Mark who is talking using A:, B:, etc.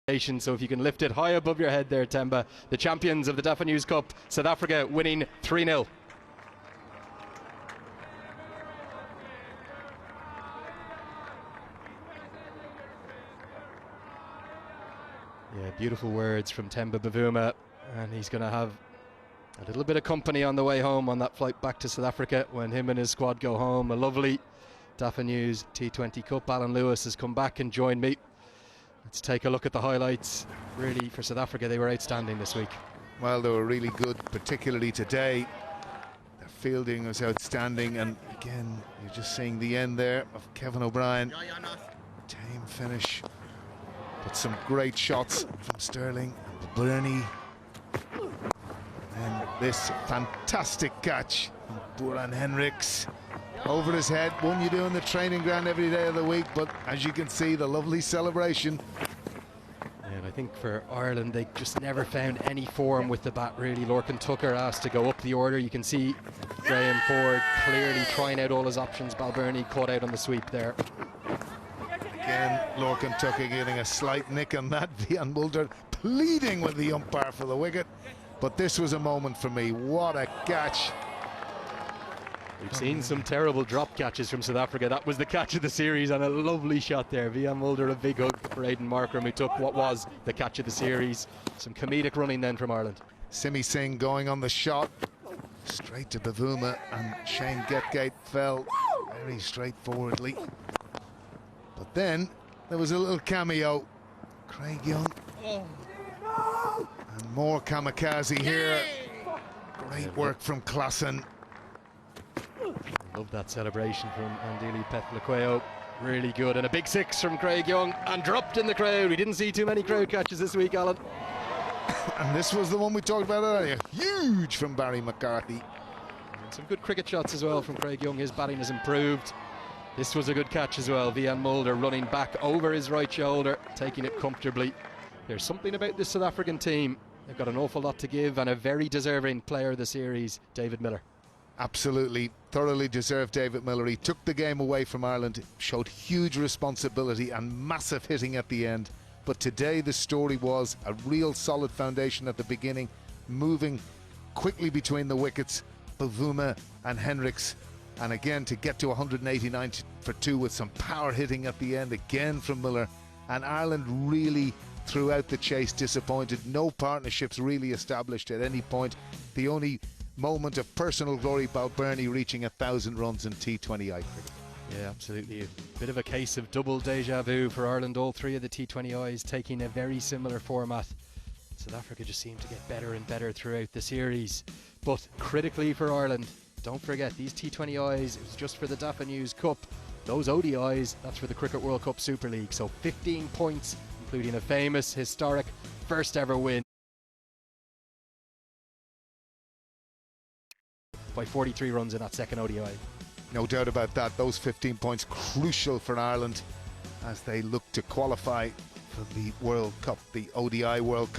A: So if you can lift it high above your head there, Temba. The champions of the Dafa News Cup, South Africa, winning 3-0. Yeah, beautiful words from Temba Bavuma, and he's going to have a little bit of company on the way home on that flight back to South Africa when him and his squad go home. A lovely Dafa News T20 Cup. Alan Lewis has come back and joined me. Let's take a look at the highlights. Really, for South Africa, they were outstanding this week.
B: Well, they were really good, particularly today. Their fielding was outstanding, and again, you're just seeing the end there of Kevin O'Brien. Tame finish, but some great shots from Sterling and Bernie. And this fantastic catch from Buran Hendricks. Over his head, one you do in the training ground every day of the week, but as you can see, the lovely celebration.
A: And I think for Ireland, they just never found any form with the bat, really. Lorcan Tucker asked to go up the order. You can see Graham Ford clearly trying out all his options. Balbirnie caught out on the sweep there.
B: Again, Lorcan Tucker getting a slight nick on that. Vian Mulder pleading with the umpire for the wicket. But this was a moment for me. What a catch.
A: We've seen some terrible drop catches from South Africa. That was the catch of the series, and a lovely shot there. Vian Mulder, a big hug for Aidan Markram, who took what was the catch of the series. Some comedic running then from Ireland.
B: Simi Singh going on the shot. Straight to Bavuma, and Shane Getgate fell very straightforwardly. But then there was a little cameo. Craig Young. And more kamikaze here. Great work from Klassen.
A: Love that celebration from Andili Petlaqueo. Really good, and a big six from Craig Young, and dropped in the crowd. We didn't see too many crowd catches this week, Alan.
B: And this was the one we talked about earlier. Huge from Barry McCarthy.
A: And some good cricket shots as well from Craig Young. His batting has improved. This was a good catch as well. Vian Mulder running back over his right shoulder, taking it comfortably. There's something about this South African team. They've got an awful lot to give, and a very deserving player of the series, David Miller.
B: Absolutely, thoroughly deserved David Miller. He took the game away from Ireland, showed huge responsibility and massive hitting at the end. But today the story was a real solid foundation at the beginning, moving quickly between the wickets, Bavuma and Hendricks. And again, to get to 189 for 2 with some power hitting at the end, again from Miller. And Ireland really, throughout the chase, disappointed. No partnerships really established at any point. The only moment of personal glory, Balbirnie reaching 1,000 runs in T20I cricket.
A: Yeah, absolutely. A bit of a case of double deja vu for Ireland. All three of the T20Is taking a very similar format. South Africa just seemed to get better and better throughout the series. But critically for Ireland, don't forget, these T20Is, it was just for the Dafa News Cup. Those ODIs, that's for the Cricket World Cup Super League. So 15 points, including a famous, historic, first ever win by 43 runs in that second ODI.
B: No doubt about that. Those 15 points crucial for Ireland as they look to qualify for the World Cup, the ODI World Cup.